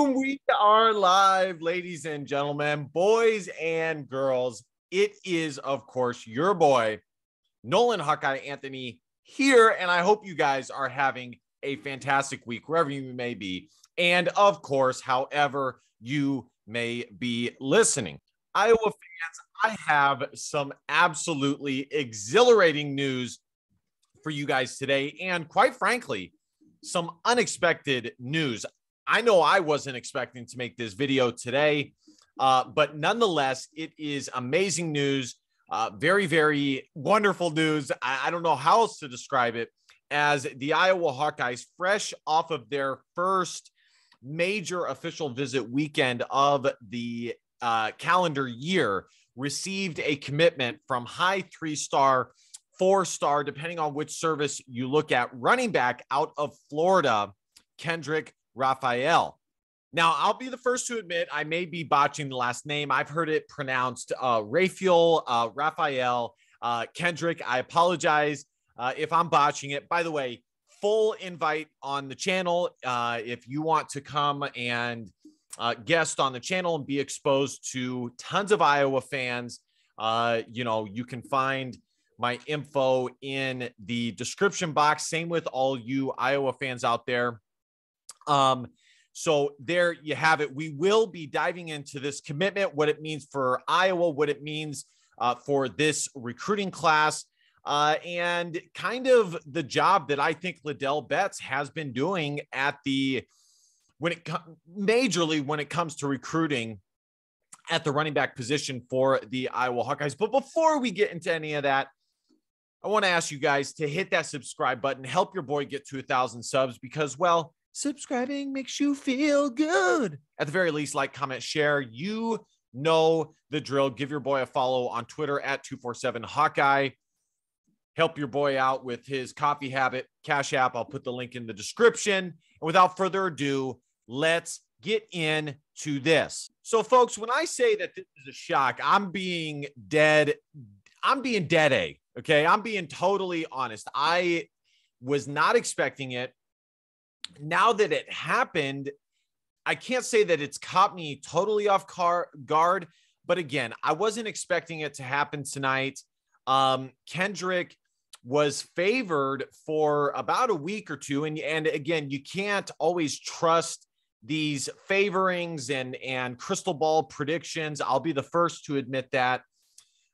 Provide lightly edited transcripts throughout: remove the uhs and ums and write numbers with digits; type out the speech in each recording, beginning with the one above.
Boom, we are live, ladies and gentlemen, boys and girls. It is, of course, your boy, Nolan Hawkeye Anthony here, and I hope you guys are having a fantastic week, wherever you may be, and of course, however you may be listening. Iowa fans, I have some absolutely exhilarating news for you guys today, and quite frankly, some unexpected news. I know I wasn't expecting to make this video today, but nonetheless, it is amazing news. Very, very wonderful news. I don't know how else to describe it, as the Iowa Hawkeyes, fresh off of their first major official visit weekend of the calendar year, received a commitment from high 3-star, 4-star, depending on which service you look at, running back out of Florida, Kendrick Raphael. Now, I'll be the first to admit I may be botching the last name. I've heard it pronounced Raphael, Kendrick. I apologize if I'm botching it. By the way, full invite on the channel. If you want to come and guest on the channel and be exposed to tons of Iowa fans, you can find my info in the description box. Same with all you Iowa fans out there. So there you have it. We will be diving into this commitment, what it means for Iowa, what it means for this recruiting class, and kind of the job that I think Liddell Betts has been doing majorly when it comes to recruiting at the running back position for the Iowa Hawkeyes. But before we get into any of that, I want to ask you guys to hit that subscribe button, help your boy get to 1,000 subs, because, well, subscribing makes you feel good. At the very least, like, comment, share. You know the drill. Give your boy a follow on Twitter at 247Hawkeye. Help your boy out with his coffee habit, Cash App. I'll put the link in the description. And without further ado, let's get into this. So, folks, when I say that this is a shock, I'm being dead A. Okay, I'm being totally honest. I was not expecting it. Now that it happened, I can't say that it's caught me totally off guard, but again, I wasn't expecting it to happen tonight. Kendrick was favored for about a week or two, and again, you can't always trust these favorings and crystal ball predictions. I'll be the first to admit that,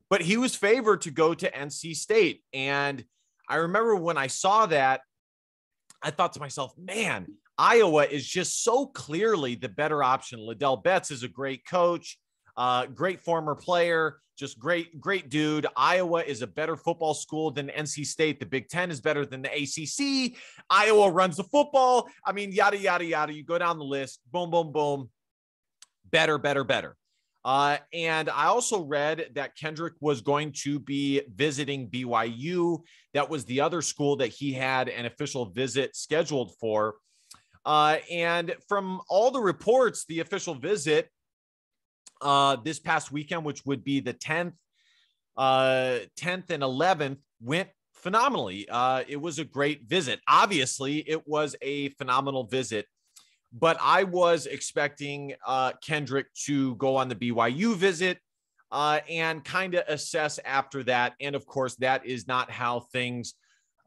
but he was favored to go to NC State, and I remember when I saw that, I thought to myself, man, Iowa is just so clearly the better option. Liddell Betts is a great coach, great former player, just great dude. Iowa is a better football school than NC State. The Big Ten is better than the ACC. Iowa runs the football. I mean, yada, yada, yada. You go down the list, boom, boom, boom. Better. And I also read that Kendrick was going to be visiting BYU. That was the other school that he had an official visit scheduled for. And from all the reports, the official visit this past weekend, which would be the 10th and 11th, went phenomenally. It was a great visit. Obviously, it was a phenomenal visit. But I was expecting Kendrick to go on the BYU visit and kind of assess after that. And of course, that is not how things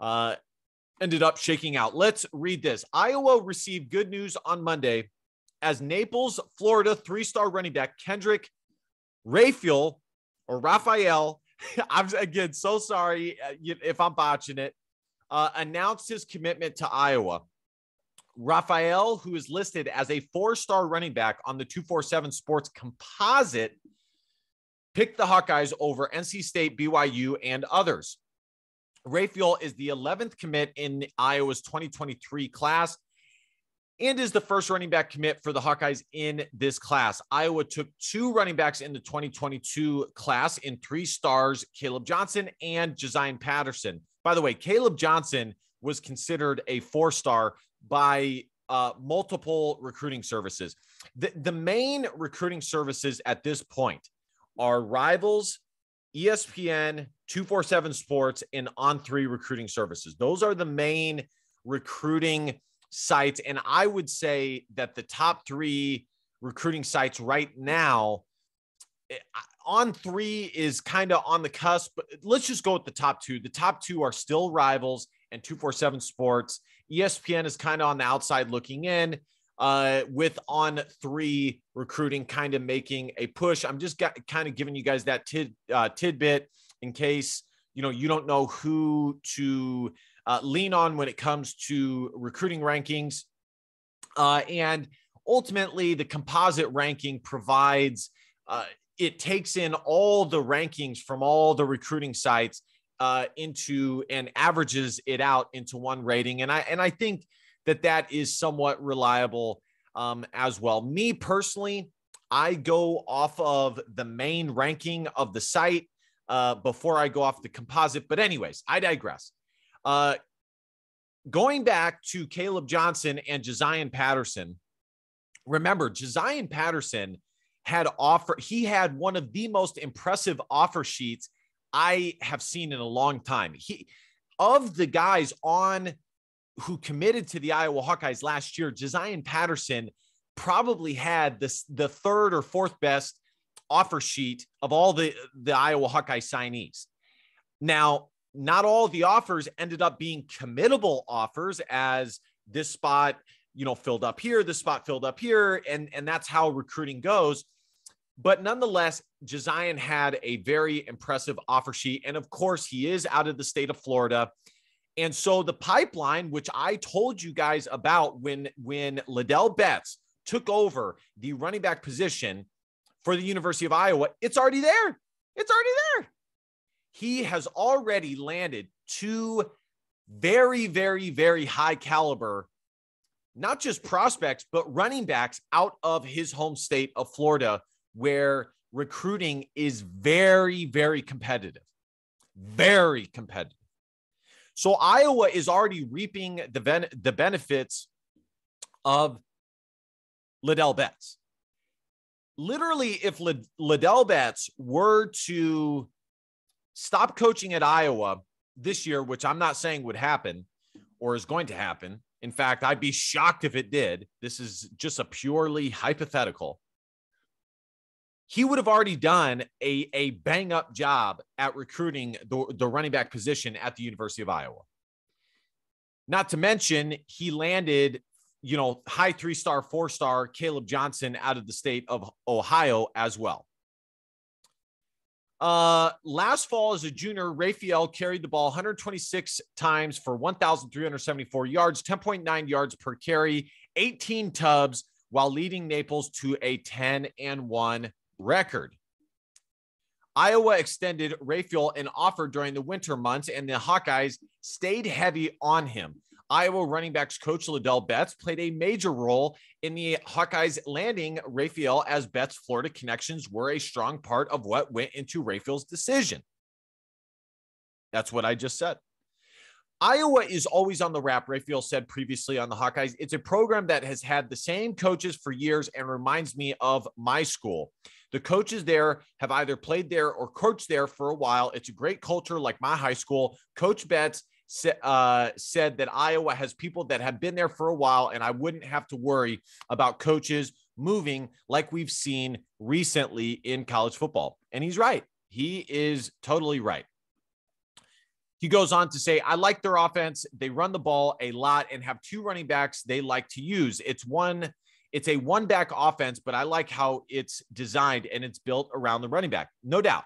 ended up shaking out. Let's read this. Iowa received good news on Monday as Naples, Florida 3-star running back Kendrick Raphael. I'm again so sorry if I'm botching it. Announced his commitment to Iowa. Raphael, who is listed as a 4-star running back on the 247 Sports composite, picked the Hawkeyes over NC State, BYU, and others. Raphael is the 11th commit in Iowa's 2023 class and is the first running back commit for the Hawkeyes in this class. Iowa took 2 running backs in the 2022 class in 3 stars, Caleb Johnson and Josiah Patterson. By the way, Caleb Johnson was considered a 4-star by multiple recruiting services. The main recruiting services at this point are Rivals, ESPN, 247 Sports, and On3 recruiting services. Those are the main recruiting sites. And I would say that the top 3 recruiting sites right now, On3 is kind of on the cusp, but let's just go with the top 2. The top 2 are still Rivals and 247 Sports. ESPN is kind of on the outside looking in, with On3 recruiting kind of making a push. I'm just kind of giving you guys that tidbit in case, you don't know who to lean on when it comes to recruiting rankings. And ultimately, the composite ranking provides, it takes in all the rankings from all the recruiting sites into and averages it out into one rating. And I think that is somewhat reliable as well. Me personally, I go off of the main ranking of the site before I go off the composite. But anyways, I digress. Going back to Caleb Johnson and Josiah Patterson, remember, Josiah Patterson he had one of the most impressive offer sheets I have seen in a long time. Of the guys who committed to the Iowa Hawkeyes last year, Josiah Patterson probably had the 3rd or 4th best offer sheet of all the Iowa Hawkeye signees. Now, not all of the offers ended up being committable offers, as this spot, filled up here, this spot filled up here, and that's how recruiting goes. But nonetheless, Josiah had a very impressive offer sheet. And of course, he is out of the state of Florida. And so the pipeline, which I told you guys about when Liddell Betts took over the running back position for the University of Iowa, it's already there. It's already there. He has already landed 2 very, very, very high caliber, not just prospects, but running backs out of his home state of Florida, where recruiting is very, very competitive, very competitive. So Iowa is already reaping the benefits of Liddell Betts. Literally, if Liddell Betts were to stop coaching at Iowa this year, which I'm not saying would happen or is going to happen. In fact, I'd be shocked if it did. This is just a purely hypothetical. He would have already done a bang-up job at recruiting the running back position at the University of Iowa. Not to mention, he landed, high 3-star, 4-star Caleb Johnson out of the state of Ohio as well. Last fall as a junior, Raphael carried the ball 126 times for 1,374 yards, 10.9 yards per carry, 18 tubs, while leading Naples to a 10-1 record. Iowa extended Raphael an offer during the winter months, and the Hawkeyes stayed heavy on him. Iowa running backs coach Liddell Betts played a major role in the Hawkeyes landing Raphael, as Betts' Florida connections were a strong part of what went into Raphael's decision. That's what I just said. Iowa is always on the wrap, Raphael said previously on the Hawkeyes. It's a program that has had the same coaches for years and reminds me of my school. The coaches there have either played there or coached there for a while. It's a great culture like my high school. Coach Betts said that Iowa has people that have been there for a while, and I wouldn't have to worry about coaches moving like we've seen recently in college football. And he's right. He is totally right. He goes on to say, I like their offense. They run the ball a lot and have 2 running backs they like to use. It's a one-back offense, but I like how it's designed and it's built around the running back. No doubt.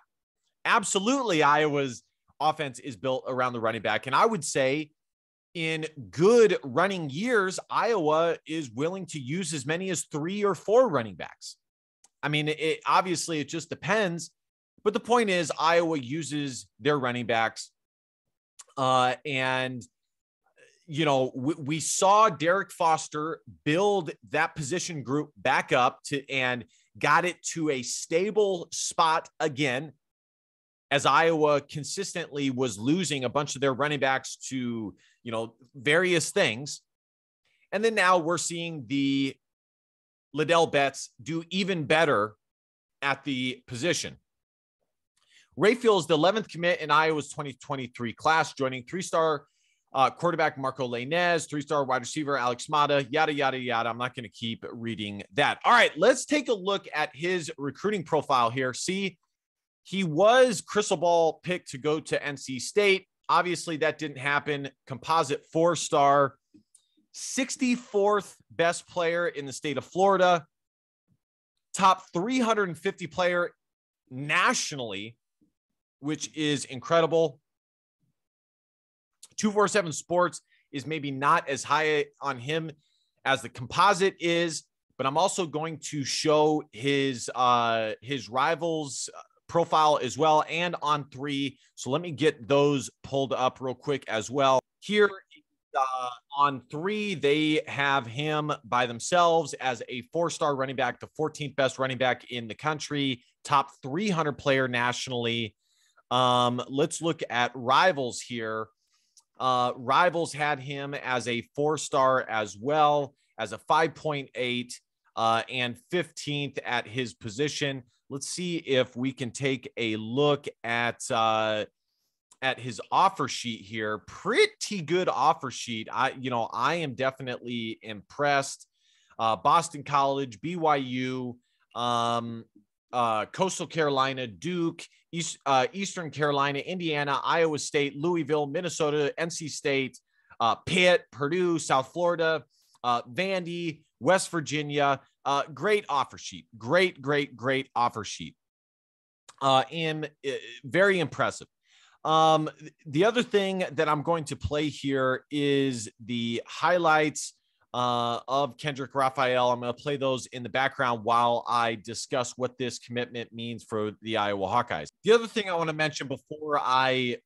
Absolutely, Iowa's offense is built around the running back. And I would say in good running years, Iowa is willing to use as many as 3 or 4 running backs. I mean, obviously it just depends, but the point is Iowa uses their running backs. We saw Derek Foster build that position group back up and got it to a stable spot again, as Iowa consistently was losing a bunch of their running backs to, various things. And then now we're seeing the Liddell Betts do even better at the position. Raphael is the 11th commit in Iowa's 2023 class, joining 3-star Quarterback Marco Lainez, 3-star wide receiver Alex Mata, yada, yada, yada. I'm not going to keep reading that. All right, let's take a look at his recruiting profile here. See, he was crystal ball picked to go to NC State. Obviously, that didn't happen. Composite 4-star, 64th best player in the state of Florida, top 350 player nationally, which is incredible. 247 Sports is maybe not as high on him as the composite is, but I'm also going to show his rivals profile as well, and on 3. So let me get those pulled up real quick as well. Here on 3, they have him by themselves as a 4-star running back, the 14th best running back in the country, top 300 player nationally. Let's look at rivals here. Rivals had him as a 4-star as well, as a 5.8 and 15th at his position. Let's see if we can take a look at his offer sheet here. Pretty good offer sheet. I am definitely impressed. Boston College, BYU, Coastal Carolina, Duke, Eastern Carolina, Indiana, Iowa State, Louisville, Minnesota, NC State, Pitt, Purdue, South Florida, Vandy, West Virginia. Great offer sheet. Great offer sheet. And very impressive. The other thing that I'm going to play here is the highlights of Kendrick Raphael. I'm going to play those in the background while I discuss what this commitment means for the Iowa Hawkeyes. The other thing I want to mention before I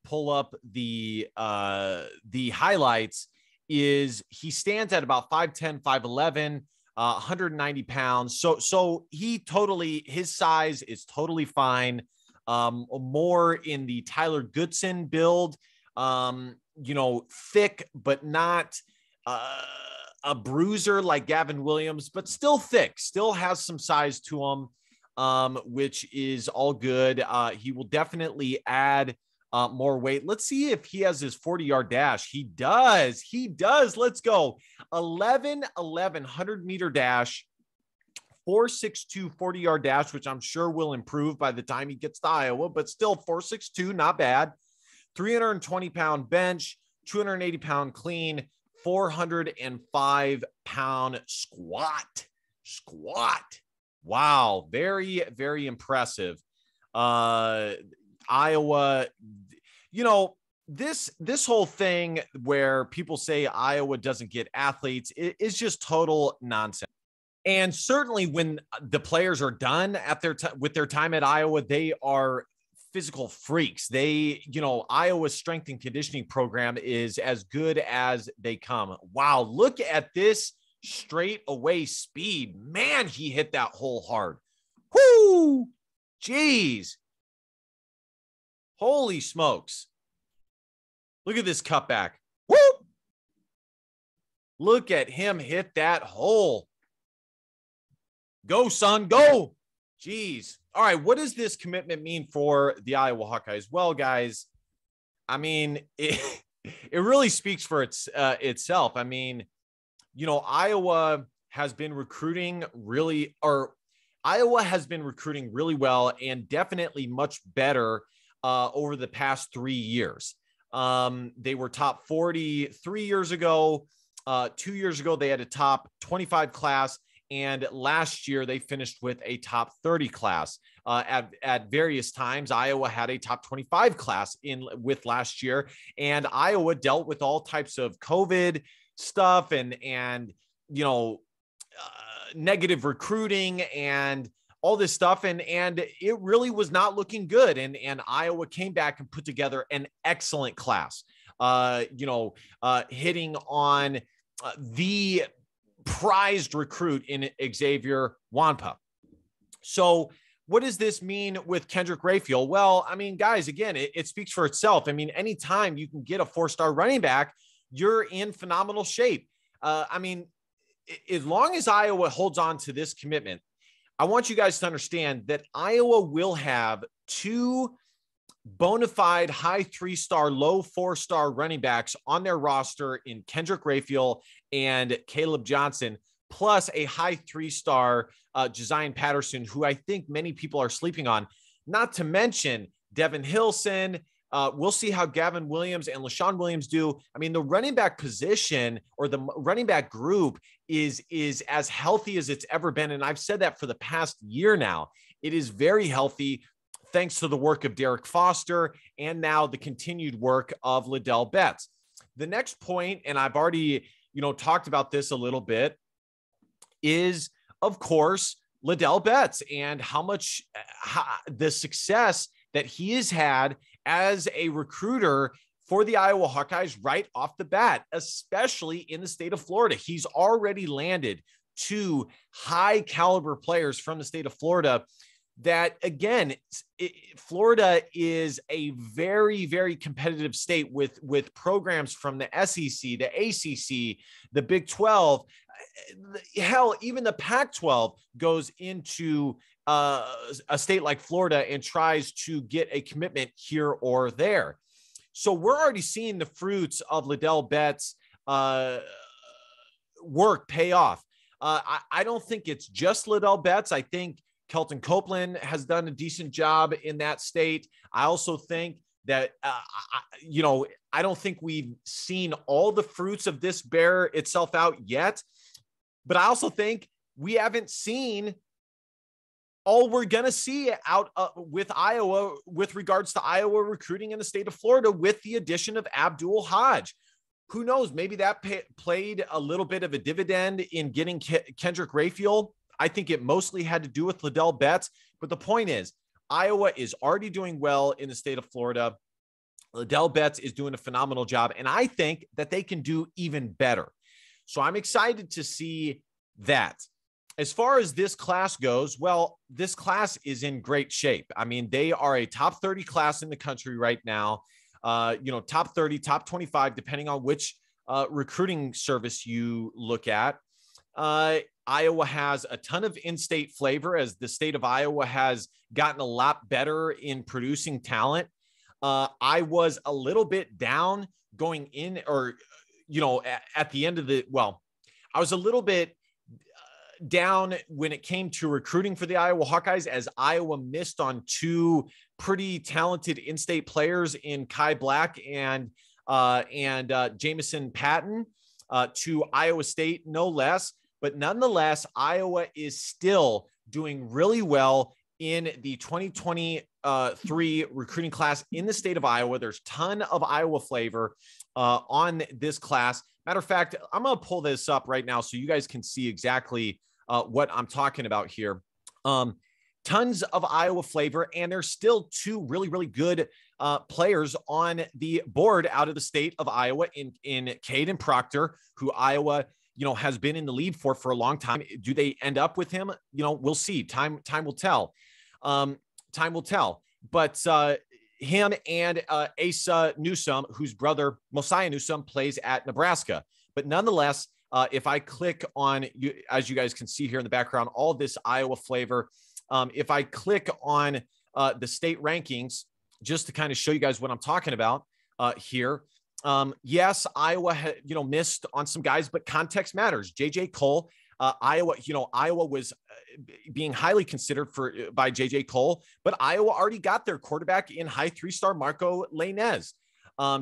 pull up the highlights is he stands at about 5'10", 5'11", 190 pounds. So his size is totally fine. More in the Tyler Goodson build, thick, but not a bruiser like Gavin Williams, but still thick, still has some size to him, which is all good. He will definitely add more weight. Let's see if he has his 40-yard dash. He does. Let's go. 100-meter dash, 4.62 40-yard dash, which I'm sure will improve by the time he gets to Iowa, but still 4.62, not bad. 320-pound bench, 280-pound clean, 405-pound squat. Wow. Very, very impressive. Iowa, this whole thing where people say Iowa doesn't get athletes is just total nonsense. And certainly when the players are done at with their time at Iowa, they are physical freaks. Iowa's strength and conditioning program is as good as they come. Wow. Look at this straight away speed. Man, he hit that hole hard. Whoo! Jeez. Holy smokes. Look at this cutback. Woo! Look at him hit that hole. Go, son, go. Jeez. All right, what does this commitment mean for the Iowa Hawkeyes? Well, guys, I mean, it really speaks for itself. I mean, Iowa has been recruiting really well and definitely much better over the past 3 years. They were top 40 3 years ago. 2 years ago, they had a top 25 class. And last year, they finished with a top 30 class. At various times, Iowa had a top 25 class with last year. And Iowa dealt with all types of COVID stuff and negative recruiting and all this stuff. And it really was not looking good. And Iowa came back and put together an excellent class, hitting on the prized recruit in Xavier Wampa. So what does this mean with Kendrick Raphael? Well, I mean, guys, again, it speaks for itself. I mean, anytime you can get a 4-star running back, you're in phenomenal shape. I mean, as long as Iowa holds on to this commitment, I want you guys to understand that Iowa will have 2 bona fide high 3-star, low 4-star running backs on their roster in Kendrick Raphael and Caleb Johnson, plus a high 3-star Josiah Patterson, who I think many people are sleeping on, not to mention Devin Hilson. We'll see how Gavin Williams and LaShawn Williams do. I mean, the running back position or the running back group is as healthy as it's ever been. And I've said that for the past year now. It is very healthy, thanks to the work of Derek Foster and now the continued work of Liddell Betts. The next point, and I've already, talked about this a little bit, is, of course, Liddell Betts and the success that he has had as a recruiter for the Iowa Hawkeyes right off the bat, especially in the state of Florida. He's already landed 2 high caliber players from the state of Florida that, again, Florida is a very, very competitive state with programs from the SEC, the ACC, the Big 12. Hell, even the Pac-12 goes into a state like Florida and tries to get a commitment here or there. So we're already seeing the fruits of Liddell Betts' work pay off. I don't think it's just Liddell Betts. I think Kelton Copeland has done a decent job in that state. I also think that, I don't think we've seen all the fruits of this bear itself out yet, but I also think we haven't seen all we're going to see out with Iowa with regards to Iowa recruiting in the state of Florida with the addition of Abdul Hodge. Who knows? Maybe that played a little bit of a dividend in getting Kendrick Raphael. I think it mostly had to do with Liddell Betts. But the point is, Iowa is already doing well in the state of Florida. Liddell Betts is doing a phenomenal job, and I think that they can do even better. So I'm excited to see that. As far as this class goes, well, this class is in great shape. I mean, they are a top 30 class in the country right now. Top 30, top 25, depending on which recruiting service you look at. Iowa has a ton of in-state flavor as the state of Iowa has gotten a lot better in producing talent. I was a little bit down going in, or, at the end of I was a little bit down when it came to recruiting for the Iowa Hawkeyes, as Iowa missed on 2 pretty talented in-state players in Kai Black and Jamison Patton to Iowa State, no less. But nonetheless, Iowa is still doing really well in the 2023 recruiting class in the state of Iowa. There's a ton of Iowa flavor on this class. Matter of fact, I'm going to pull this up right now so you guys can see exactly what I'm talking about here. Tons of Iowa flavor, and there's still 2 really, really good players on the board out of the state of Iowa in Kaden Proctor, who Iowa has been in the lead for a long time. Do they end up with him? We'll see. Time will tell. Time will tell. But him and Asa Newsome, whose brother Mosiah Newsome plays at Nebraska. But nonetheless, if I click on, as you guys can see here in the background, all this Iowa flavor. If I click on the state rankings, just to kind of show you guys what I'm talking about here. Yes, Iowa missed on some guys, but context matters. JJ Cole, Iowa was being highly considered by JJ Cole, but Iowa already got their quarterback in high 3-star Marco Lainez.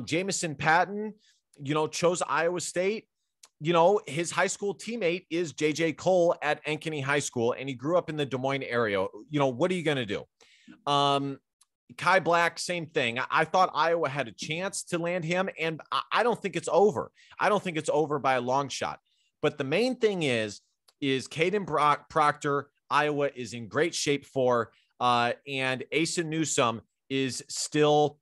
Jamison Patton, chose Iowa State. His high school teammate is JJ Cole at Ankeny High School, and he grew up in the Des Moines area. What are you going to do? Kai Black, same thing. I thought Iowa had a chance to land him, and I don't think it's over. I don't think it's over by a long shot. But the main thing is Kaden Proctor, Iowa is in great shape for, and Asa Newsome is still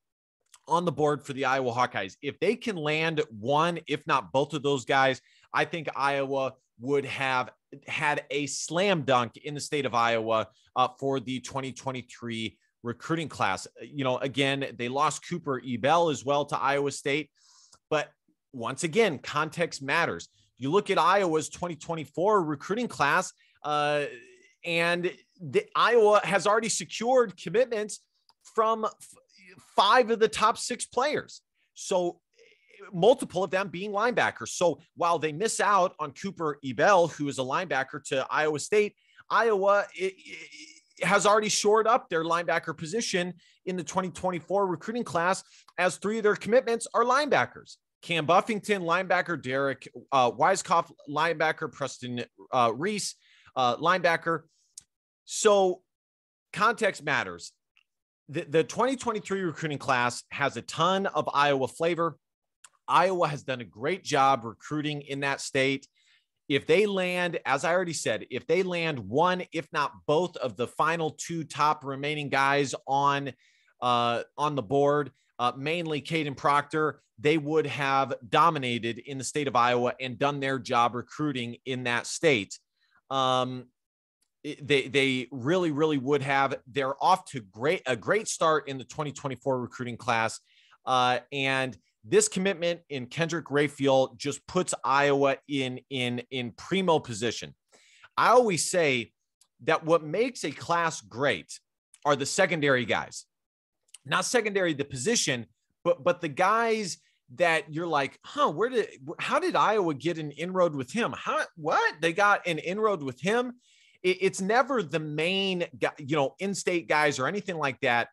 on the board for the Iowa Hawkeyes. If they can land one, if not both of those guys, I think Iowa would have had a slam dunk in the state of Iowa for the 2023 recruiting class. Again, they lost Cooper Ebell as well to Iowa State, but once again, context matters. You look at Iowa's 2024 recruiting class, and Iowa has already secured commitments from 5 of the top 6 players. So multiple of them being linebackers. So while they miss out on Cooper Ebel, who is a linebacker to Iowa State, Iowa has already shored up their linebacker position in the 2024 recruiting class, as 3 of their commitments are linebackers. Cam Buffington, linebacker; Derek Weiskopf, linebacker; Preston Reese, linebacker. So context matters. The 2023 recruiting class has a ton of Iowa flavor. Iowa has done a great job recruiting in that state. If they land, as I already said, if they land one, if not both of the final 2 top remaining guys on the board, mainly Kaden Proctor, they would have dominated in the state of Iowa and done their job recruiting in that state. They really, really would have. They're off to a great start in the 2024 recruiting class. And this commitment in Kendrick Raphael just puts Iowa in primo position. I always say that what makes a class great are the secondary guys. Not secondary the position, but the guys that you're like, how did Iowa get an inroad with him? What? They got an inroad with him? It's never the main, in-state guys or anything like that.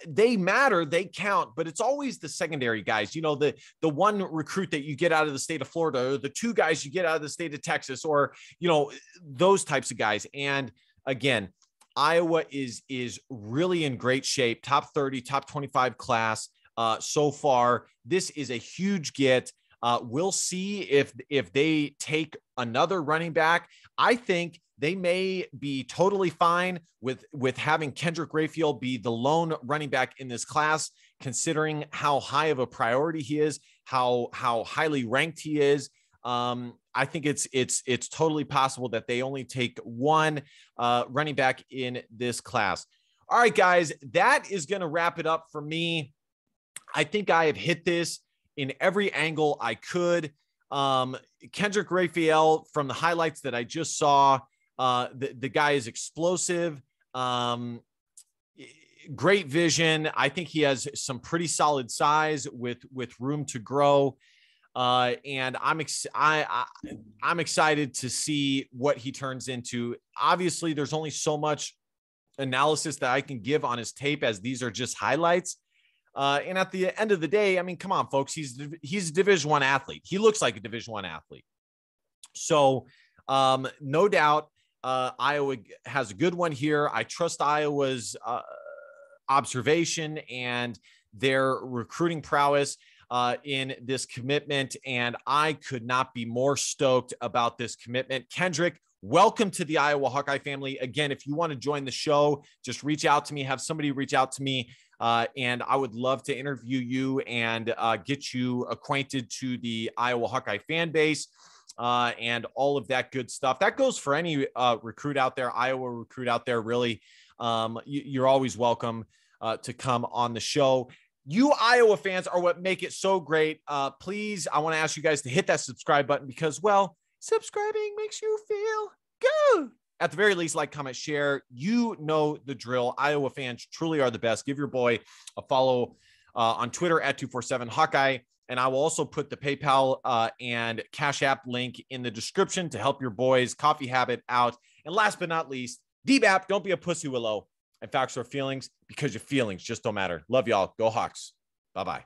They matter, they count, but it's always the secondary guys, the one recruit that you get out of the state of Florida, or the 2 guys you get out of the state of Texas, or, those types of guys. And again, Iowa is really in great shape, top 30, top 25 class so far. This is a huge get. We'll see if they take another running back. I think they may be totally fine with having Kendrick Raphael be the lone running back in this class, considering how high of a priority he is, how highly ranked he is. I think it's totally possible that they only take one running back in this class. All right, guys, that is going to wrap it up for me. I think I have hit this in every angle I could. Kendrick Raphael, from the highlights that I just saw, the guy is explosive, great vision. I think he has some pretty solid size with room to grow. And I'm excited to see what he turns into. Obviously, there's only so much analysis that I can give on his tape, as these are just highlights. And at the end of the day, I mean, come on, folks, he's a Division I athlete. He looks like a Division I athlete. So no doubt Iowa has a good one here. I trust Iowa's observation and their recruiting prowess in this commitment. And I could not be more stoked about this commitment. Kendrick, welcome to the Iowa Hawkeye family. Again, if you want to join the show, just reach out to me, have somebody reach out to me. And I would love to interview you and get you acquainted to the Iowa Hawkeye fan base and all of that good stuff. That goes for any recruit out there, Iowa recruit out there, really. You're always welcome to come on the show. You Iowa fans are what make it so great. Please, I want to ask you guys to hit that subscribe button because, well, subscribing makes you feel good. At the very least, like, comment, share. You know the drill. Iowa fans truly are the best. Give your boy a follow on Twitter at 247 Hawkeye. And I will also put the PayPal and Cash App link in the description to help your boys' coffee habit out. And last but not least, DBAP, don't be a pussy willow. And facts are feelings, because your feelings just don't matter. Love y'all. Go Hawks. Bye-bye.